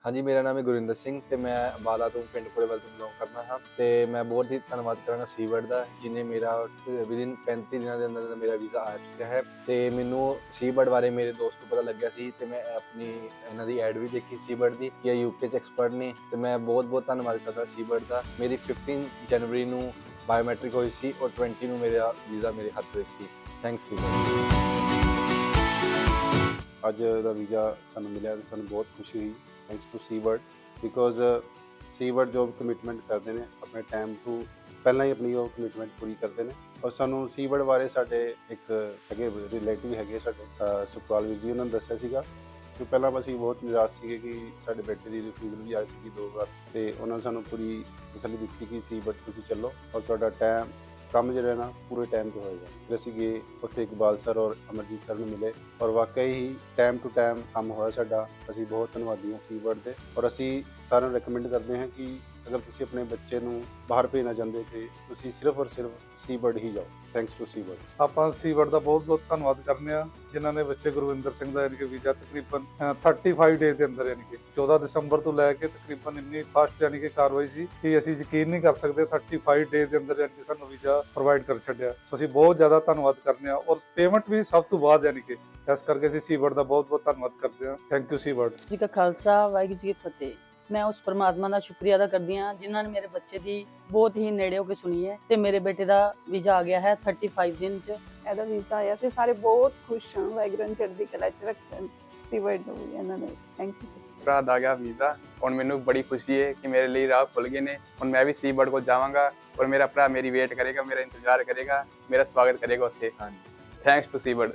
हाँ जी, मेरा नाम है गुरविंदर सिंह ਤੇ मैं ਅੰਬਾਲਾ ਤੋਂ ਪਿੰਡ ਕੋਲੇਵਾਲ ਤੋਂ ਬਿਲੋਂਗ ਕਰਦਾ ਹਾਂ ਤੇ ਮੈਂ ਬਹੁਤ ਹੀ ਧੰਨਵਾਦ ਕਰਾਂਗਾ ਸੀਬਰਡ ਦਾ ਜਿਨੇ ਮੇਰਾ ਵਿਦਿਨ 35 ਦਿਨਾਂ ਦੇ ਅੰਦਰ ਮੇਰਾ ਵੀਜ਼ਾ ਆ ਚੁੱਕਿਆ ਹੈ ਤੇ ਮੈਨੂੰ ਸੀਬਰਡ ਬਾਰੇ ਮੇਰੇ ਦੋਸਤ ਨੂੰ ਪਤਾ ਲੱਗਿਆ ਸੀ ਤੇ ਮੈਂ ਆਪਣੀ ਇਹਨਾਂ ਦੀ ਐਡ ਵੀ ਦੇਖੀ ਸੀਬਰਡ ਦੀ ਕਿ ਇਹ ਯੂਕੇ 'ਚ ਐਕਸਪਰਟ ਨੇ ਤੇ ਮੈਂ ਬਹੁਤ ਧੰਨਵਾਦ ਕਰਦਾ ਸੀਬਰਡ ਦਾ। ਮੇਰੀ 15 ਜਨਵਰੀ ਨੂੰ ਬਾਇਓਮੈਟ੍ਰਿਕ ਹੋਈ ਸੀ ਔਰ 20 ਨੂੰ ਮੇਰਾ ਵੀਜ਼ਾ ਮੇਰੇ ਹੱਥ ਵਿੱਚ ਸੀ। ਥੈਂਕਸ ਸੀਬਰਡ। ਅੱਜ ਦਾ ਵੀਜ਼ਾ ਸਾਨੂੰ ਮਿਲਿਆ ਤੇ ਸਾਨੂੰ ਬਹੁਤ ਖੁਸ਼ੀ ਹੋਈ। Thanks to Seabird because Seabird जो कमिटमेंट करते हैं अपने टाइम टू पहला ही अपनी वो कमिटमेंट पूरी करते हैं और सानू सीबर्ड बारे साडे एक है रिलेटिव है सुखपाल वीर जी उन्होंने दस्सिया सीगा कि पहला असीं बहुत निराश सीगे कि साडे बेटे की रिफ्यूजल भी आई सी 2 बार तो उन्होंने सानू पूरी तसल्ली दी कि सीबर्ड तुसीं चलो और तुहाडा टाइम ਕੰਮ ਜਿਹੜਾ ਨਾ ਪੂਰੇ ਟਾਈਮ 'ਤੇ ਹੋਏਗਾ। ਫਿਰ ਅਸੀਂ ਗਏ ਉੱਥੇ ਇਕਬਾਲ ਸਰ ਔਰ ਅਮਰਜੀਤ ਸਰ ਨੂੰ ਮਿਲੇ ਔਰ ਵਾਕਈ ਹੀ ਟਾਈਮ ਟੂ ਟਾਈਮ ਕੰਮ ਹੋਇਆ ਸਾਡਾ। ਅਸੀਂ ਬਹੁਤ ਧੰਨਵਾਦੀ ਹਾਂ ਸੀਬਰਡ ਦੇ ਔਰ ਅਸੀਂ ਸਾਰਿਆਂ ਨੂੰ ਰეკਮੈਂਡ ਕਰਦੇ ਹਾਂ ਕਿ ਅਗਰ ਤੁਸੀਂ ਆਪਣੇ ਬੱਚੇ ਨੂੰ ਬਾਹਰ ਭੇਜਣਾ ਚਾਹੁੰਦੇ ਤੇ ਤੁਸੀਂ ਸਿਰਫ ਔਰ ਸਿਰਫ ਸੀਬਰਡ ਹੀ ਜਾਓ। Thanks to Seabird. ਆਪਾਂ ਸੀਬਰਡ ਦਾ ਬਹੁਤ ਧੰਨਵਾਦ ਕਰਨੇ ਆ ਜਿਨ੍ਹਾਂ ਨੇ ਬੱਚੇ ਗੁਰਵਿੰਦਰ ਸਿੰਘ ਦਾ ਯਾਨੀ ਕਿ ਵੀਜ਼ਾ ਤਕਰੀਬਨ 35 ਡੇਜ਼ ਦੇ ਅੰਦਰ ਯਾਨੀ ਕਿ 14 ਦਸੰਬਰ ਤੋਂ ਲੈ ਕੇ ਤਕਰੀਬਨ ਇੰਨੀ ਫਾਸਟ ਯਾਨੀ ਕਿ ਕਾਰਵਾਈ ਸੀ ਕਿ ਅਸੀਂ ਯਕੀਨ ਨਹੀਂ ਕਰ ਸਕਦੇ 35 ਡੇਜ਼ ਦੇ ਅੰਦਰ ਯਾਨੀ ਕਿ ਸਾਨੂੰ ਵੀਜ਼ਾ ਪ੍ਰੋਵਾਈਡ ਕਰ ਛੱਡਿਆ। ਸੋ ਅਸੀਂ ਬਹੁਤ ਜ਼ਿਆਦਾ ਧੰਨਵਾਦ ਕਰਨੇ ਆ ਔਰ ਪੇਮੈਂਟ ਵੀ ਸਭ ਤੋਂ ਬਾਅਦ ਯਾਨੀ ਕਿ ਇਸ ਕਰਕੇ ਅਸੀਂ ਸੀਬਰਡ ਦਾ ਬਹੁਤ ਧੰਨਵਾਦ ਕਰਦੇ ਹਾਂ। ਥੈਂਕ ਯੂ ਸੀਬਰਡ ਜੀ ਕਾ ਖਾਲਸਾ ਵਾਹਿਗੁਰੂ ਜੀ ਕੀ ਫਤਿਹ। मैं उस परमात्मा का शुक्रिया अदा करती हाँ जिन्होंने मेरे बच्चे की बहुत ही नेड़े होकर सुनी है ते मेरे बेटे का वीजा आ गया है 35 दिन च ਇਹਦਾ ਵੀਜ਼ਾ ਆਇਆ ਸੀ। ਸਾਰੇ ਬਹੁਤ ਖੁਸ਼ ਹਾਂ। ਵਾਹਿਗੁਰੂ ਨੇ ਚੜ੍ਹਦੀ ਕਲਾ ਚ ਰੱਖਣ ਸੀਬਰਡ ਨੂੰ ਵੀ ਇਹਨਾਂ ਨੇ ਥੈਂਕ ਯੂ। ਭਰਾ ਦਾ ਗਿਆ ਵੀਜ਼ਾ ਹੁਣ ਮੈਨੂੰ ਬੜੀ ਖੁਸ਼ੀ ਹੈ ਕਿ ਮੇਰੇ ਲਈ ਰਾਹ ਖੁੱਲ ਗਏ ਨੇ। ਹੁਣ ਮੈਂ ਵੀ ਸੀਬਰਡ ਕੋਲ ਜਾਵਾਂਗਾ ਔਰ ਮੇਰਾ ਭਰਾ ਮੇਰੀ ਵੇਟ ਕਰੇਗਾ, ਮੇਰਾ ਇੰਤਜ਼ਾਰ ਕਰੇਗਾ, ਮੇਰਾ ਸਵਾਗਤ ਕਰੇਗਾ ਉੱਥੇ। Thanks to ਸੀਬਰਡ।